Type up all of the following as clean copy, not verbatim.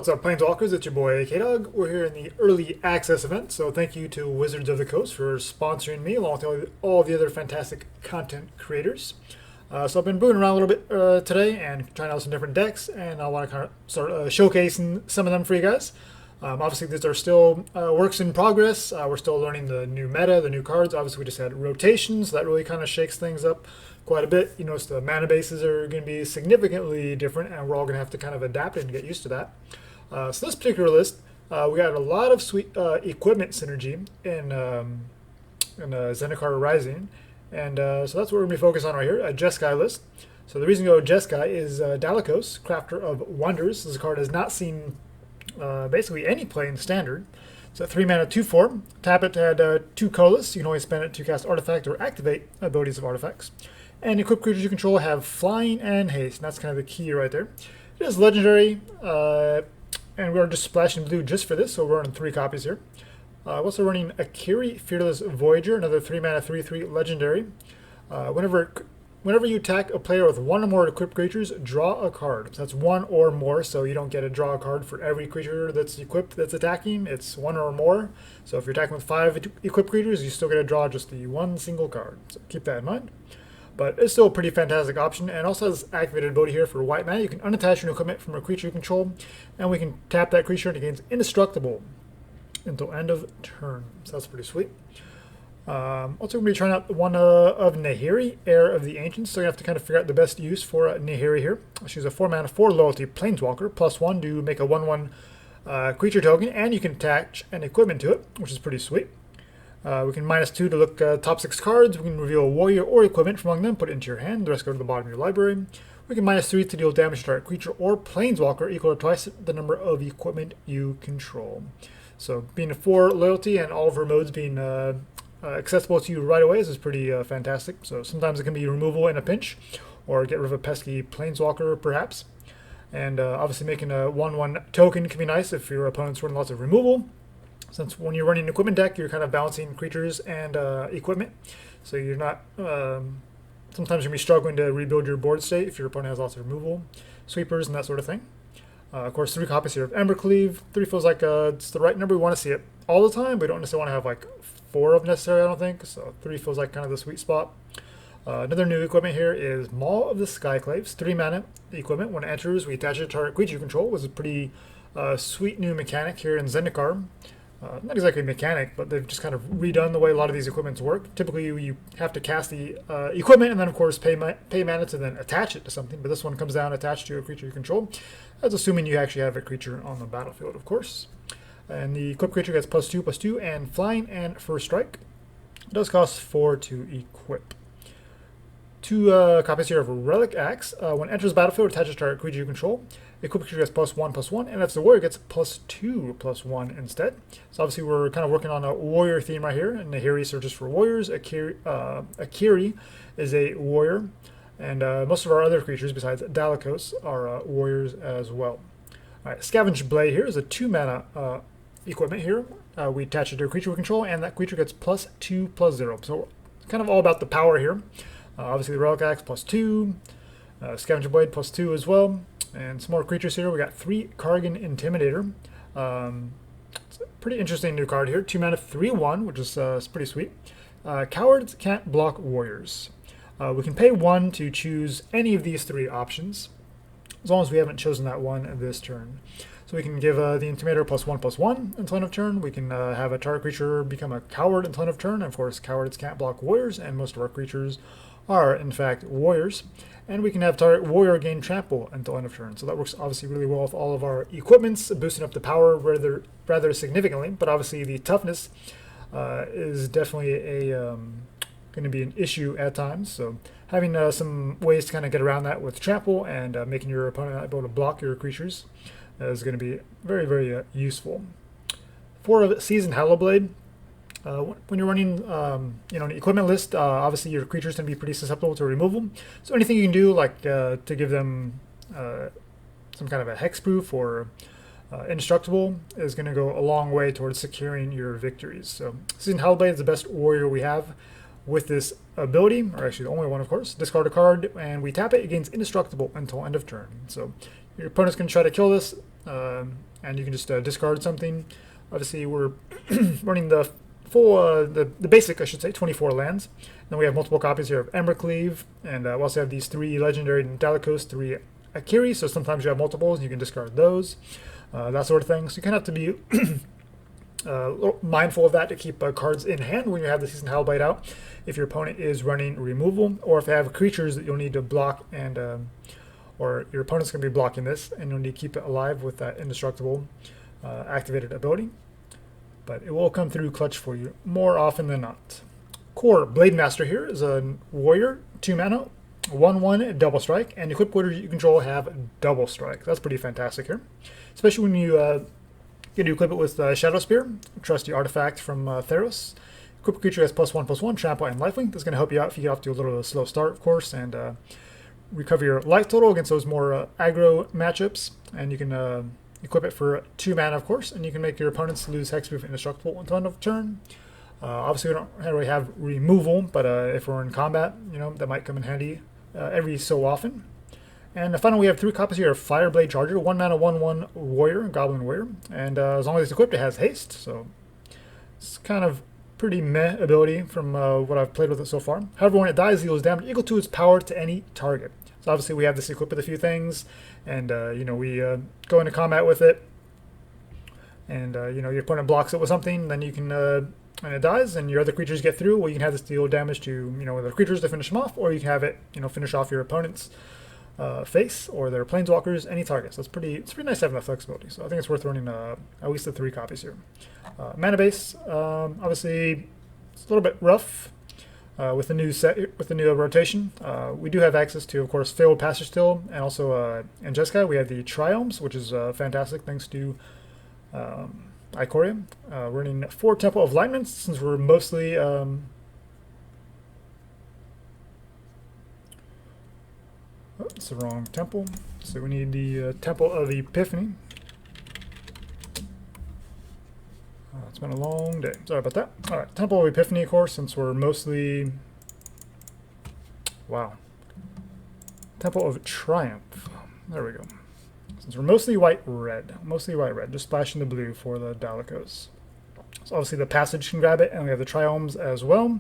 What's up, Planeswalkers? It's your boy K-Dog. We're here in the early access event, so thank you to Wizards of the Coast for sponsoring me, along with all the other fantastic content creators. So I've been brewing around a little bit today and trying out some different decks, and I want to kind of start showcasing some of them for you guys. Obviously, these are still works in progress. We're still learning the new meta, the new cards. Obviously, we just had rotations, so that really kind of shakes things up quite a bit. You notice the mana bases are going to be significantly different, and we're all going to have to kind of adapt and get used to that. So this particular list, we got a lot of sweet equipment synergy in Zendikar Rising, and so that's what we're going to be focused on right here, a Jeskai list. So the reason to go Jeskai is Dalakos, Crafter of Wonders. This card has not seen basically any play in Standard. It's a 3 mana 2/4. Tap it to add 2 colorless. You can always spend it to cast artifact or activate abilities of artifacts. And equipped creatures you control have flying and haste, and that's kind of the key right there. It is legendary, and we're just splashing blue just for this, so we're running 3 copies here. We're also running Akiri, Fearless Voyager, another 3 mana 3/3 legendary. Whenever you attack a player with 1 or more equipped creatures, draw a card. So that's 1 or more, so you don't get to draw a card for every creature that's equipped that's attacking. It's 1 or more. So if you're attacking with 5 equipped creatures, you still get to draw just the 1 single card. So keep that in mind. But it's still a pretty fantastic option, and also has activated ability here for white mana. You can unattach your equipment from a creature you control, and we can tap that creature and it gains indestructible until end of turn. So that's pretty sweet. Also, we're going to be trying out one of Nahiri, Heir of the Ancients, so you have to kind of figure out the best use for Nahiri here. She's a 4 mana 4 loyalty Planeswalker, +1 to make a 1/1 creature token, and you can attach an equipment to it, which is pretty sweet. We can -2 to look top 6 cards. We can reveal a warrior or equipment from among them, put it into your hand. The rest go to the bottom of your library. We can -3 to deal damage to target creature or planeswalker equal to twice the number of equipment you control. So being a 4 loyalty and all of her modes being accessible to you right away is pretty fantastic. So sometimes it can be removal in a pinch, or get rid of a pesky planeswalker perhaps. And obviously making a 1/1 token can be nice if your opponent's running lots of removal. Since when you're running an equipment deck, you're kind of balancing creatures and equipment. So you're not, sometimes you're going to be struggling to rebuild your board state if your opponent has lots of removal, sweepers, and that sort of thing. Of course, 3 copies here of Embercleave. 3 feels like it's the right number. We want to see it all the time. We don't necessarily want to have like 4 of necessary, I don't think. So 3 feels like kind of the sweet spot. Another new equipment here is Maul of the Skyclaves. 3 mana equipment. When it enters, we attach it to target creature you control. It was a pretty sweet new mechanic here in Zendikar. Not exactly a mechanic, but they've just kind of redone the way a lot of these equipments work. Typically, you have to cast the equipment and then, of course, pay mana to then attach it to something. But this one comes down attached to a creature you control. That's assuming you actually have a creature on the battlefield, of course. And the equipped creature gets +2/+2 and flying and first strike. It does cost 4 to equip. 2 copies here of Relic Axe. When it enters the battlefield, attaches to target creature you control. Equipped creature gets +1/+1, and if the warrior gets +2/+1 instead. So obviously we're kind of working on a warrior theme right here, and Nahiri searches for warriors. Akiri is a warrior, and most of our other creatures besides Dalakos are warriors as well. All right, Scavenged Blade here is a 2 mana equipment here. We attach it to a creature we control, and that creature gets +2/+0. So kind of all about the power here. Obviously the Relic Axe +2, Scavenged Blade +2 as well. And some more creatures here. We got 3 Kargan Intimidator. It's a pretty interesting new card here. 2 mana 3/1, which is pretty sweet. Cowards can't block warriors. We can pay 1 to choose any of these 3 options, as long as we haven't chosen that one this turn. So we can give the Intimidator +1/+1 until end of turn. We can have a target creature become a coward until end of turn. And of course, cowards can't block warriors, and most of our creatures are, in fact, warriors. And we can have target warrior gain trample until end of turn. So that works obviously really well with all of our equipments, boosting up the power rather significantly. But obviously the toughness is definitely going to be an issue at times. So having some ways to kind of get around that with trample and making your opponent not able to block your creatures is going to be very, very useful. 4 of Seasoned Hallowblade. When you're running an equipment list, obviously your creatures can be pretty susceptible to removal. So anything you can do, like to give them some kind of a hexproof or indestructible, is going to go a long way towards securing your victories. So Seasoned Hallowblade is the best warrior we have with this ability, or actually the only one, of course. Discard a card, and we tap it. It gains indestructible until end of turn. So your opponent's going to try to kill this. and you can just discard something. Obviously, we're running the full, the basic, I should say, 24 lands. Then we have multiple copies here of Embercleave, and we also have these 3 legendary Dalakos, 3 Akiri, so sometimes you have multiples, and you can discard those, that sort of thing. So you kind of have to be mindful of that to keep cards in hand when you have the Seasoned Hallowblade out. If your opponent is running removal, or if they have creatures that you'll need to block, and or your opponent's going to be blocking this, and you'll need to keep it alive with that indestructible activated ability. But it will come through clutch for you more often than not. Kor Blademaster here is a warrior, 2 mana, 1/1 double strike, and equipped warriors you control have double strike. That's pretty fantastic here, especially when you get to equip it with Shadowspear, trusty artifact from Theros. Equipped creature has +1/+1 trample and lifelink. That's going to help you out if you get off to a little slow start, of course, and recover your life total against those more aggro matchups. And you can equip it for 2 mana, of course, and you can make your opponents lose hexproof indestructible until end of turn. Obviously, we don't really have removal, but if we're in combat, that might come in handy every so often. And finally, we have 3 copies here of Fireblade Charger, 1 mana, 1/1 warrior, goblin warrior, and as long as it's equipped, it has haste. So it's kind of pretty meh ability from what I've played with it so far. However, when it dies, it deals damage equal to its power to any target. So obviously, we have this equipped with a few things, and we go into combat with it, and your opponent blocks it with something, then you can. And it dies, and your other creatures get through. Well, you can have this deal damage to other creatures to finish them off, or you can have it finish off your opponent's face or their planeswalkers, any targets. So it's pretty nice having that flexibility. So I think it's worth running at least the 3 copies here. Mana base, obviously, it's a little bit rough with the new set, with the new rotation. We do have access to, of course, Fabled Passage still, and also in Jeskai we have the Triomes, which is fantastic thanks to Akiri. We're running 4 Temple of Alignments since we're mostly it's the wrong temple, so we need the Temple of Epiphany. It's been a long day. Sorry about that. All right, Temple of Epiphany, of course, since we're mostly Temple of Triumph. There we go. Since we're mostly white-red, just splashing the blue for the Dalakos. So obviously the Passage can grab it, and we have the Triomes as well.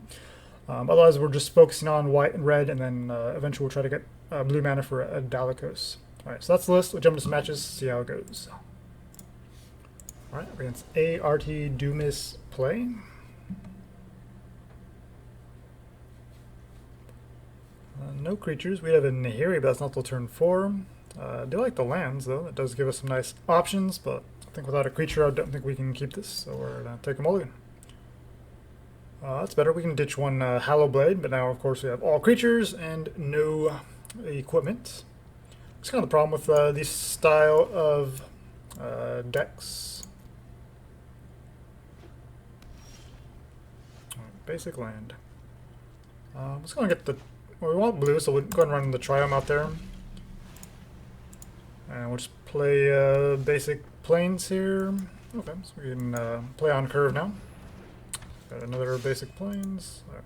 Otherwise, we're just focusing on white and red, and then eventually we'll try to get blue mana for a Dalakos. All right, so that's the list. We'll jump into some matches, see how it goes. All right, against ART Doomis play. No creatures. We have a Nahiri, but that's not till turn 4. I do like the lands, though. It does give us some nice options, but I think without a creature, I don't think we can keep this, so we're going to take a mulligan. That's better. We can ditch 1 Hallowblade, but now, of course, we have all creatures and no equipment. It's kind of the problem with this style of decks. Basic land. Let's go and get the... Well, we want blue, so we'll go ahead and run the Triome out there. And we'll just play basic planes here. Okay, so we can play on curve now. Got another basic planes. All right.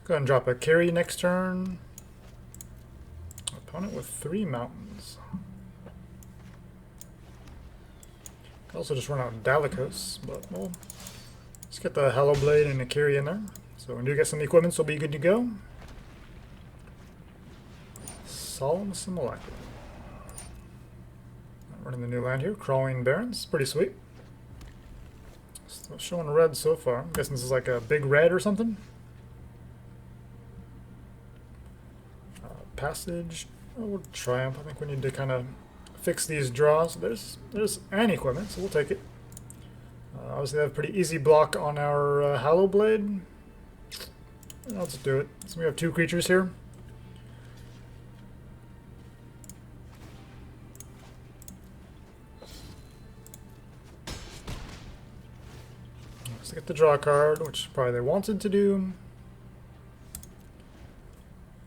Go ahead and drop a Akiri next turn. Opponent with 3 mountains. Could also just run out Dalakos, but we'll just get the Hallowblade and Akiri in there. So when you get some equipment, we'll be good to go. Solemn Simulacrum. Running the new land here, Crawling Barrens, pretty sweet. Still showing red so far. I'm guessing this is like a big red or something. Passage, we'll Triumph. I think we need to kind of fix these draws. There's an equipment, so we'll take it. Obviously, they have a pretty easy block on our Hallowblade. Let's do it. So we have 2 creatures here. Let's get the draw card, which probably they wanted to do.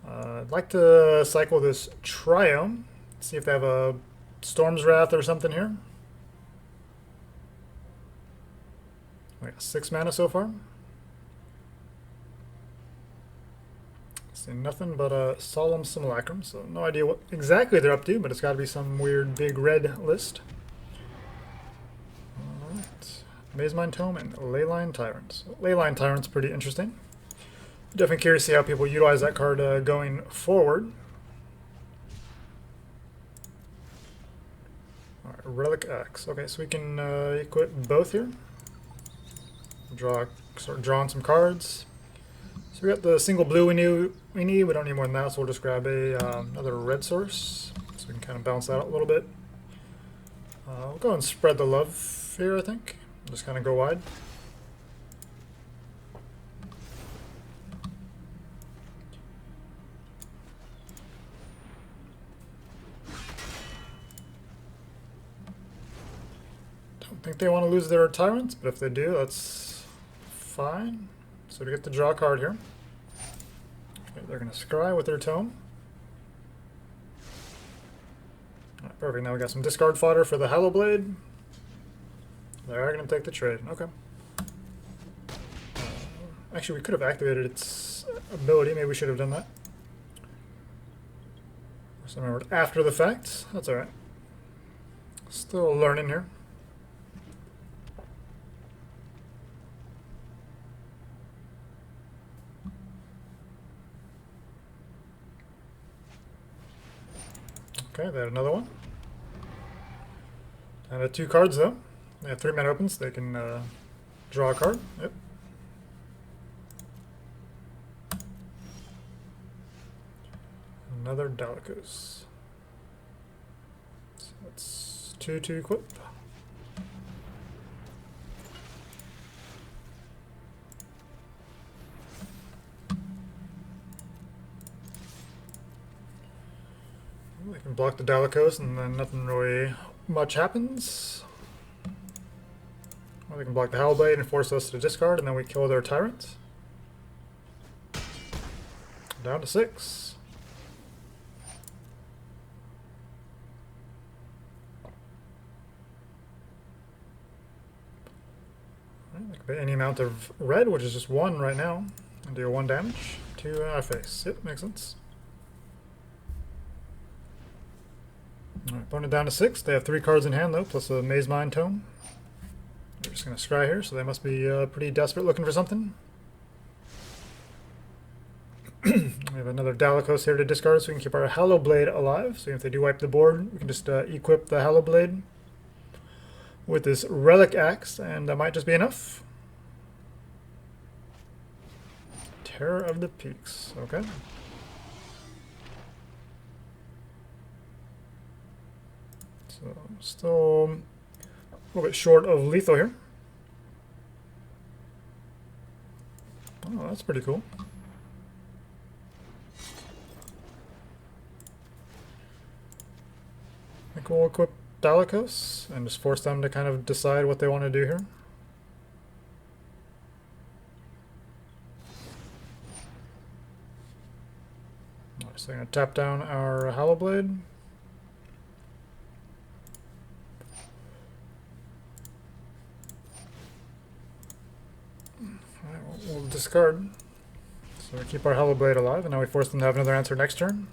I'd like to cycle this Triome. See if they have a Storm's Wrath or something here. We got 6 mana so far. See nothing but a Solemn Simulacrum, so no idea what exactly they're up to, but it's got to be some weird big red list. Mazemind Tome, and Leyline Tyrant. Leyline Tyrant's pretty interesting. Definitely curious to see how people utilize that card going forward. Alright, Relic Axe. Okay, so we can equip both here. Start drawing some cards. So we got the single blue we need. We don't need more than that, so we'll just grab another red source. So we can kind of balance that out a little bit. We'll go and spread the love here, I think. Just kind of go wide. Don't think they want to lose their tyrants, but if they do, that's fine. So to get to draw a card here. Okay, they're going to scry with their tome. Alright, perfect. Now we got some discard fodder for the Hallowblade. They are going to take the trade. Okay. Actually, we could have activated its ability. Maybe we should have done that. Just remembered after the fact. That's alright. Still learning here. Okay, they had another one. And 2 cards though. They have 3 mana opens. They can draw a card. Yep. Another Dalakos. So that's 2 to equip. We can block the Dalakos and then nothing really much happens. Or they can block the Hallowblade and force us to discard, and then we kill their tyrant. Down to 6. Right, that could be any amount of red, which is just 1 right now, and deal 1 damage to our face. Yep, makes sense. Alright, opponent down to 6. They have 3 cards in hand though, plus a Mazemind Tome. They're just going to scry here, so they must be pretty desperate looking for something. We have another Dalakos here to discard, so we can keep our Hallowblade alive. So if they do wipe the board, we can just equip the Hallowblade with this Relic Axe, and that might just be enough. Terror of the Peaks, okay. So still a little bit short of lethal here. Oh, that's pretty cool. I think we'll equip Dalakos and just force them to kind of decide what they want to do here. Alright, so I'm going to tap down our Hallowblade. We'll discard. So we keep our Hallowblade alive, and now we force them to have another answer next turn.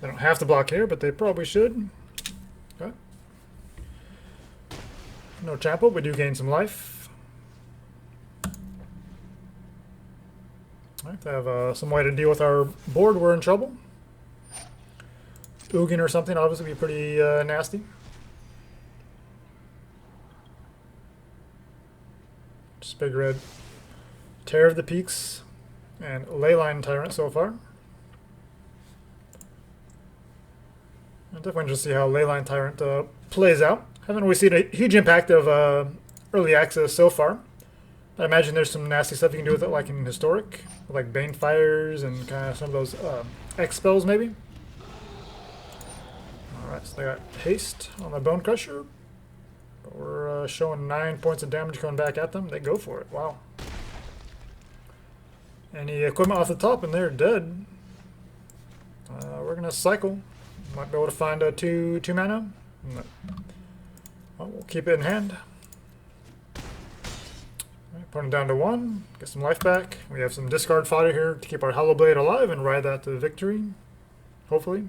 They don't have to block here, but they probably should. Okay. No trample, we do gain some life. Alright, if they have some way to deal with our board, we're in trouble. Ugin or something obviously be pretty nasty. Just big red. Terror of the Peaks and Leyline Tyrant so far. I'm definitely interested to see how Leyline Tyrant plays out. Haven't really seen a huge impact of early access so far. I imagine there's some nasty stuff you can do with it, like in Historic, with like Bane Fires and kind of some of those X spells maybe. Alright, so they got haste on the Bone Crusher. But we're showing 9 points of damage coming back at them. They go for it. Wow. Any equipment off the top and they're dead. We're going to cycle. Might be able to find a 2 mana. No. Well, we'll keep it in hand. Right, put it down to 1. Get some life back. We have some discard fodder here to keep our Hallowblade alive and ride that to victory. Hopefully.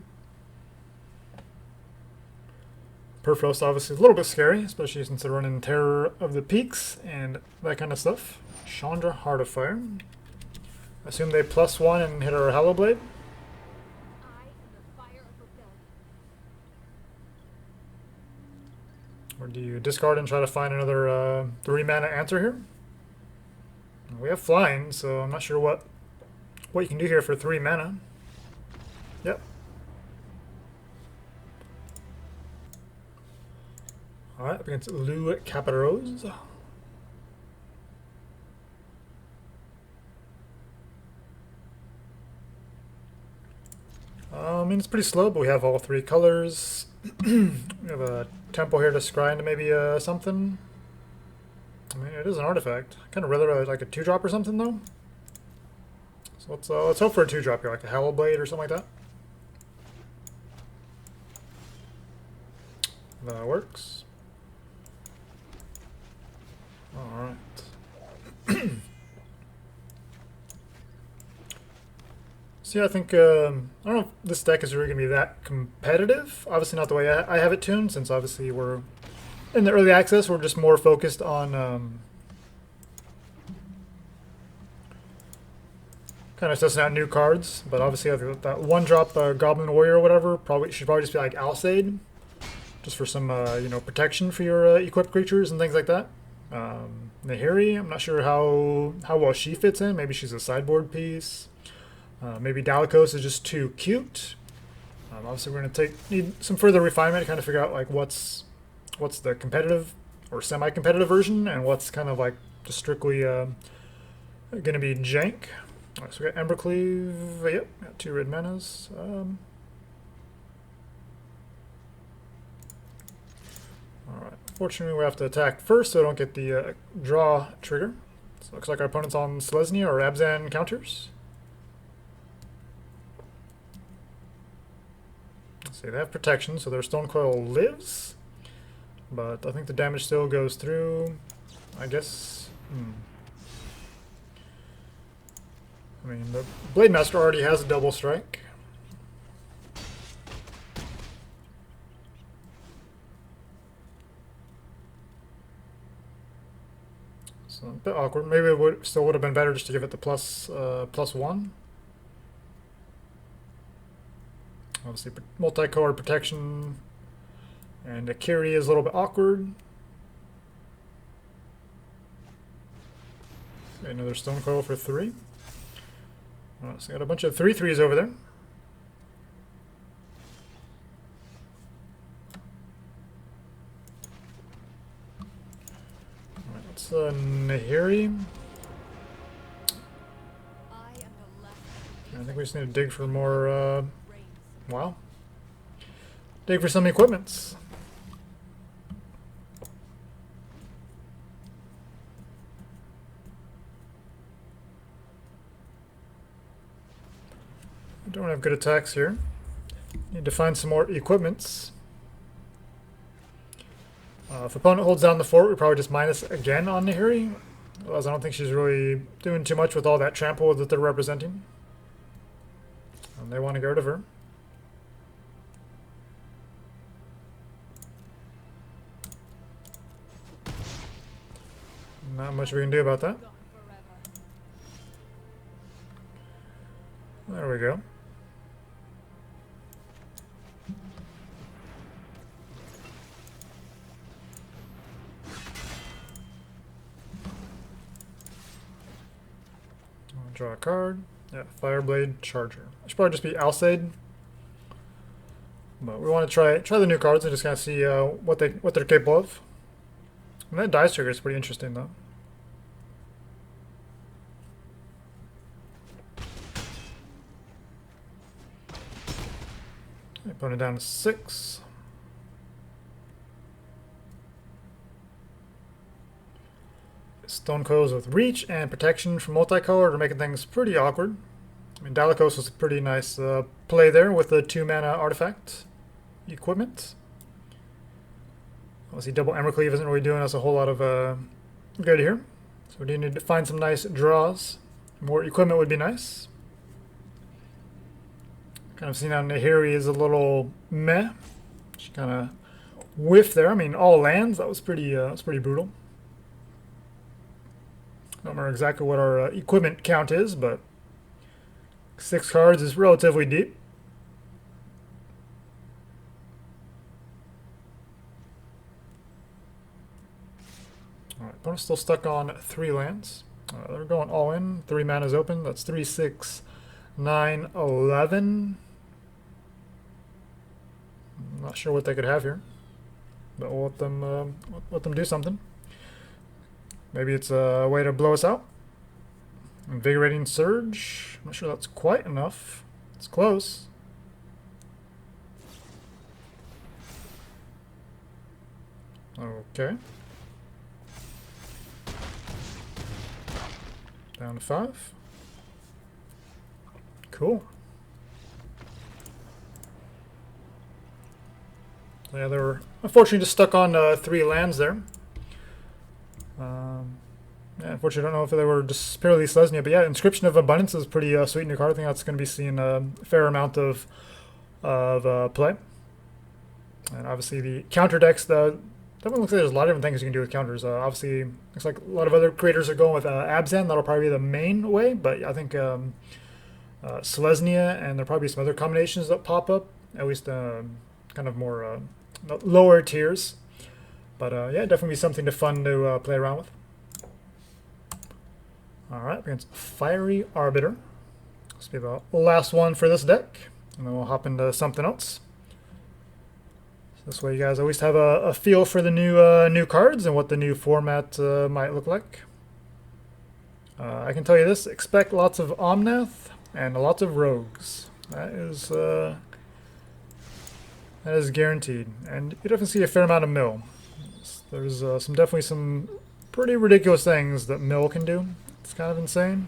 Perfrost obviously a little bit scary, especially since they're running Terror of the Peaks and that kind of stuff. Chandra, Heart of Fire. Assume they +1 and hit our Hallowblade. Or do you discard and try to find another 3 mana answer here? We have flying, so I'm not sure what you can do here for 3 mana. Yep. Alright, up against Lou Caparose. I mean, it's pretty slow, but we have all 3 colors. We have a tempo here to scry into maybe something. I mean, it is an artifact. I kind of rather like a 2-drop or something, though. So let's hope for a 2-drop here, like a Hallowblade or something like that. That works. Alright. See, I think, I don't know if this deck is really going to be that competitive. Obviously not the way I have it tuned, since obviously we're in the early access. We're just more focused on kind of testing out new cards. But obviously that 1-drop Goblin Warrior or whatever should probably just be like Alseid, just for some you know, protection for your equipped creatures and things like that. Nahiri, I'm not sure how well she fits in. Maybe she's a sideboard piece. Maybe Dalakos is just too cute. Obviously, we're going to need some further refinement to kind of figure out like what's the competitive or semi-competitive version, and what's kind of like just strictly going to be jank. All right, so we got Embercleave. Yep, got 2 red manas. All right. Fortunately, we have to attack first, so I don't get the draw trigger. So it looks like our opponent's on Selesnya or Abzan counters. See, they have protection, so their Stone Coil lives, but I think the damage still goes through, I guess. I mean, the Blademaster already has a double strike. So a bit awkward. Maybe it still would have been better just to give it the +1. Obviously, multi-color protection, and Akiri is a little bit awkward. Okay, another Stone Coil for 3. Alright, so got a bunch of 3/3s over there. Alright, that's Nahiri. I think we just need to dig for more. Wow. Dig for some equipments. I don't have good attacks here. Need to find some more equipments. If opponent holds down the fort, we probably just minus again on Nahiri. Otherwise, I don't think she's really doing too much with all that trample that they're representing. And they want to get rid of her. Not much we can do about that. There we go. I'll draw a card. Yeah, Fireblade Charger. It should probably just be Alseid. But we want to try the new cards and just kind of see what they're capable of. And that dice trigger is pretty interesting though. Put it down to 6. Stone Coils with reach and protection from multicolor are making things pretty awkward. I mean, Dalakos was a pretty nice play there with the 2-mana artifact equipment. Obviously, double Embercleave isn't really doing us a whole lot of good here. So we do need to find some nice draws. More equipment would be nice. Kind of seen how Nahiri is a little meh. She kind of whiff there. I mean, all lands. That was pretty brutal. I don't remember exactly what our equipment count is, but 6 cards is relatively deep. Alright, opponent's still stuck on 3 lands. They're going all in. 3 mana's open. That's 3, 6, 9, 11. I'm not sure what they could have here, but we'll let them do something. Maybe it's a way to blow us out. Invigorating Surge. I'm not sure that's quite enough. It's close. Okay. Down to 5. Cool. Yeah, they were unfortunately just stuck on 3 lands there. Yeah, unfortunately, I don't know if they were just purely Selesnya, but yeah, Inscription of Abundance is pretty sweet in your card. I think that's going to be seeing a fair amount of play. And obviously, the counter decks, definitely looks like there's a lot of different things you can do with counters. Obviously, looks like a lot of other creators are going with Abzan. That'll probably be the main way, but I think Selesnya, and there'll probably be some other combinations that pop up, at least kind of more lower tiers. But yeah, definitely something fun to play around with. Alright, against Fiery Arbiter. This will be the last one for this deck, and then we'll hop into something else. So this way you guys always have a feel for the new cards and what the new format might look like. I can tell you this, expect lots of Omnath and lots of Rogues. That is guaranteed. And you definitely see a fair amount of mill. There's definitely some pretty ridiculous things that mill can do. It's kind of insane.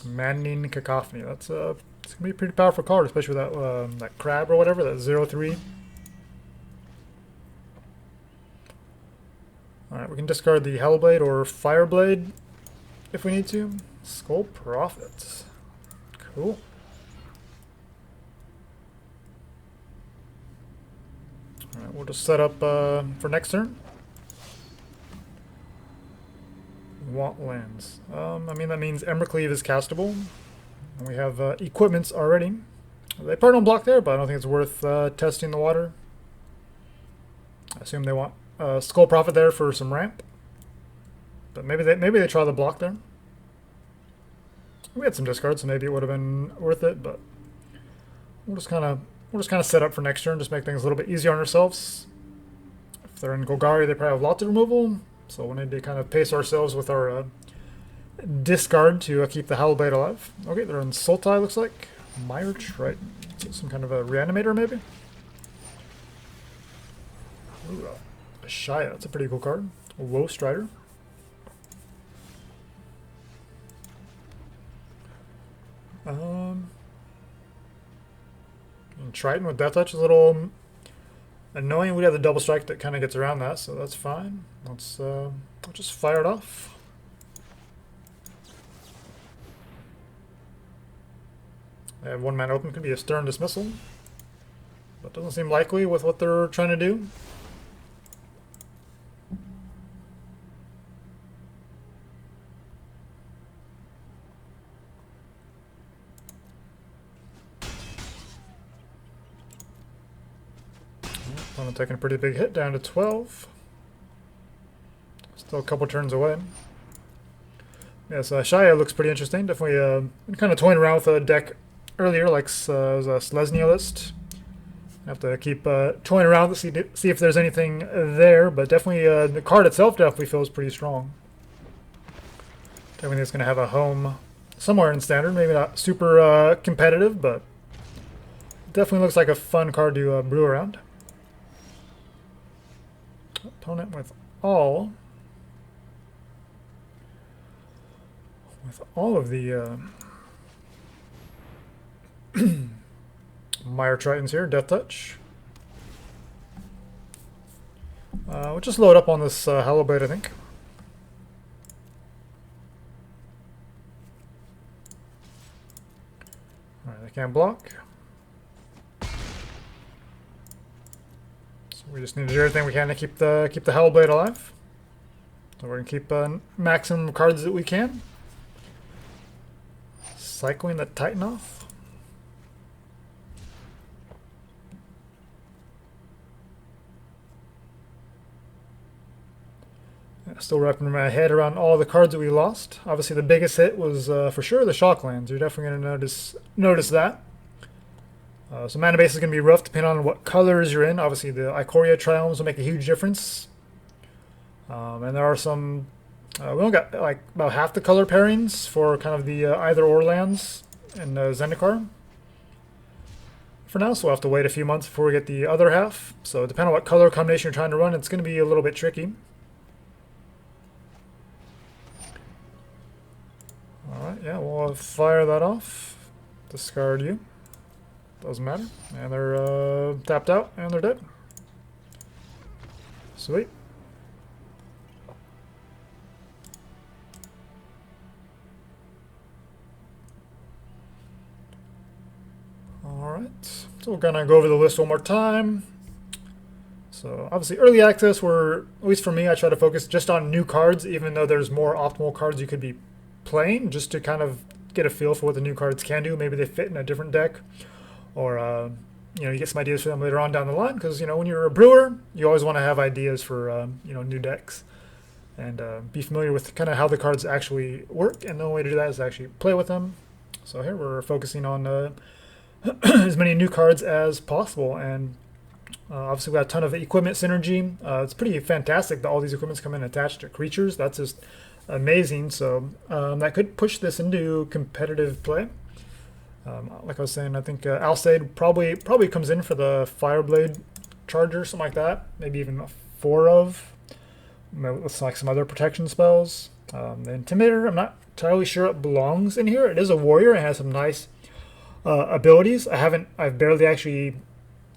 Maddening Cacophony. That's it's gonna be a pretty powerful card, especially with that crab or whatever, that 0/3. Alright, we can discard the Hallowblade or Fireblade if we need to. Skull Prophet. Cool. Alright, we'll just set up for next turn. Want lands. I mean, that means Embercleave is castable. And we have equipments already. They probably don't block there, but I don't think it's worth testing the water. I assume they want Skull Prophet there for some ramp. But maybe they try the block there. We had some discards, so maybe it would have been worth it, but we'll just kind of set up for next turn, just make things a little bit easier on ourselves. If they're in Golgari, they probably have lots of removal. So we'll need to kind of pace ourselves with our discard to keep the Hallowblade alive. Okay, they're in Sultai, looks like. Mire Triton. So some kind of a reanimator, maybe? Ooh, a Shia. That's a pretty cool card. A Woe Strider. And Triton with Death Touch is a little annoying. We have the double strike that kind of gets around that, so that's fine. Let's just fire it off. They have 1 mana open. Could be a Stern Dismissal, but doesn't seem likely with what they're trying to do. I'm taking a pretty big hit down to 12. Still a couple turns away. Yes, Shia looks pretty interesting. Definitely kind of toying around with a deck earlier, like a Selesnya list. I have to keep toying around to see if there's anything there, but definitely the card itself definitely feels pretty strong. Definitely it's going to have a home somewhere in Standard. Maybe not super competitive, but definitely looks like a fun card to brew around. Opponent with all of the Mire Tritons here, Death Touch. We'll just load up on this Hallowblade, I think. Alright, they can't block. We just need to do everything we can to keep the Hallowblade alive. So we're gonna keep maximum cards that we can. Cycling the Titan off. Still wrapping my head around all the cards that we lost. Obviously, the biggest hit was for sure the Shocklands. You're definitely going to notice that. So mana base is going to be rough depending on what colors you're in. Obviously, the Ikoria Triomes will make a huge difference. And there are some. We only got like about half the color pairings for kind of the either or lands in Zendikar. For now, so we'll have to wait a few months before we get the other half. So depending on what color combination you're trying to run, it's going to be a little bit tricky. Alright, yeah, we'll fire that off. Discard you. Doesn't matter. And they're tapped out, and they're dead. Sweet. Alright, so we're gonna go over the list one more time. So obviously early access, at least for me, I try to focus just on new cards, even though there's more optimal cards you could be playing, just to kind of get a feel for what the new cards can do. Maybe they fit in a different deck, or you get some ideas for them later on down the line. Because when you're a brewer, you always want to have ideas for new decks, and be familiar with kind of how the cards actually work. And the only way to do that is to actually play with them. So here we're focusing on as many new cards as possible, and obviously we got a ton of equipment synergy. It's pretty fantastic that all these equipments come in attached to creatures. That's just amazing. So that could push this into competitive play. Like I was saying, I think Alseid probably comes in for the Fireblade Charger, something like that. Maybe even 4 of, with like some other protection spells. The Intimidator, I'm not entirely sure it belongs in here. It is a warrior and has some nice abilities. I've barely actually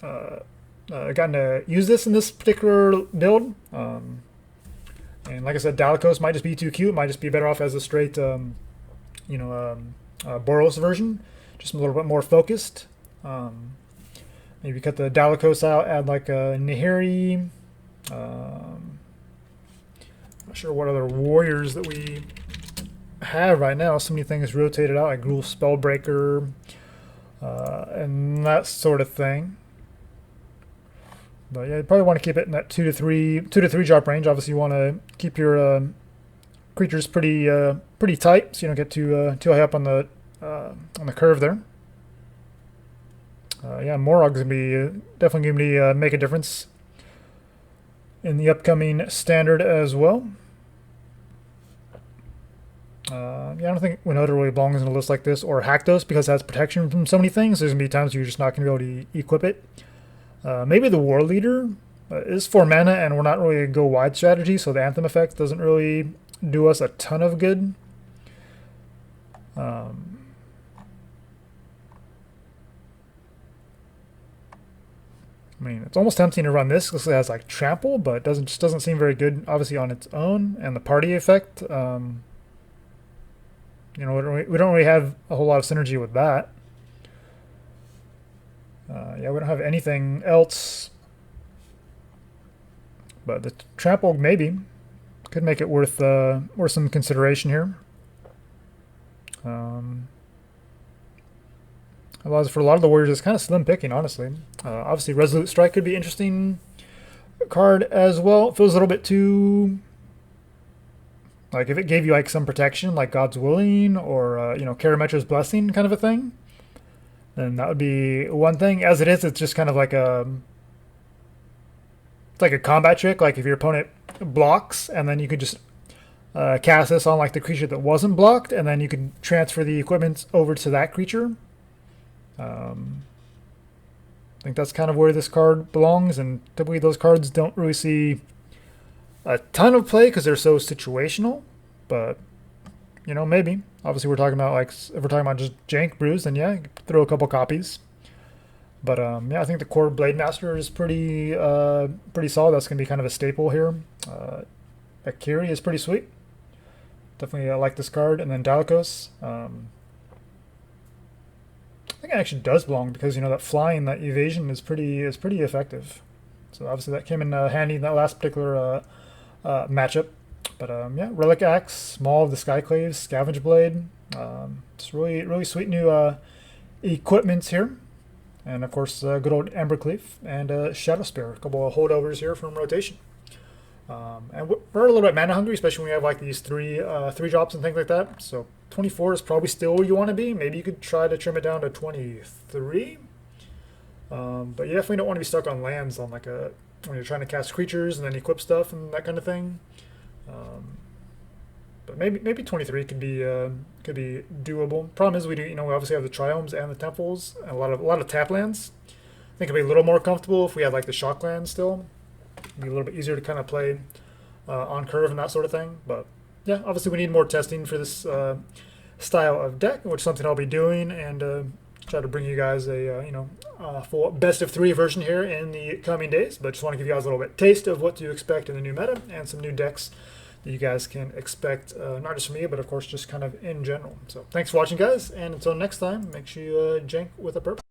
gotten to use this in this particular build. And like I said, Dalakos might just be too cute. It might just be better off as a straight, Boros version, just a little bit more focused. Maybe cut the Dalakos out, add like a Nahiri. Not sure what other warriors that we have right now. So many things rotated out, like Gruul Spellbreaker, and that sort of thing. But yeah, you probably want to keep it in that 2 to 3 drop range. Obviously, you want to keep your creatures pretty tight, so you don't get too high up on the curve there. Yeah, Morog's gonna be definitely gonna be make a difference in the upcoming standard as well. Yeah, I don't think Winota really belongs in a list like this, or Haktos, because it has protection from so many things. There's gonna be times you're just not gonna be able to equip it. Maybe the War Leader is 4 mana, and we're not really a go wide strategy, so the Anthem effect doesn't really do us a ton of good. I mean, it's almost tempting to run this because it has like Trample, but it just doesn't seem very good, obviously, on its own. And the party effect, we don't really have a whole lot of synergy with that. Yeah, we don't have anything else, but the Trample maybe could make it worth some consideration here. Otherwise, for a lot of the warriors, it's kind of slim picking, honestly. Obviously, Resolute Strike could be an interesting card as well. It feels a little bit too, like, if it gave you like some protection, like God's Willing or Karametra's Blessing kind of a thing, then that would be one thing. As it is, it's just kind of like it's like a combat trick. Like if your opponent blocks, and then you could just cast this on like the creature that wasn't blocked, and then you can transfer the equipment over to that creature. I think that's kind of where this card belongs, and typically those cards don't really see a ton of play because they're so situational, but maybe. Obviously, we're talking about if we're talking about just jank brews, then yeah, you could throw a couple copies. But yeah, I think the Kor Blademaster is pretty solid. That's gonna be kind of a staple here. Akiri is pretty sweet. Definitely like this card, and then Dalakos. I think it actually does belong because that flying, that evasion is pretty effective. So obviously that came in handy in that last particular matchup. But yeah, Relic Axe, Maul of the Skyclaves, Scavenged Blade. Just really sweet new equipments here. And of course, good old Embercleave and Shadowspear, a couple of holdovers here from rotation. And we're a little bit mana hungry, especially when we have like these three drops and things like that. So 24 is probably still where you want to be. Maybe you could try to trim it down to 23. But you definitely don't want to be stuck on lands on like when you're trying to cast creatures and then equip stuff and that kind of thing. But maybe 23 could be doable. Problem is we obviously have the Triomes and the Temples and a lot of tap lands. I think it'd be a little more comfortable if we had like the shock lands still. It'd be a little bit easier to kind of play on curve and that sort of thing. But yeah, obviously we need more testing for this style of deck, which is something I'll be doing, and try to bring you guys a full best of 3 version here in the coming days. But just want to give you guys a little bit taste of what to expect in the new meta and some new decks that you guys can expect, not just from me, but of course just kind of in general. So thanks for watching, guys, and until next time, make sure you jank with a purpose.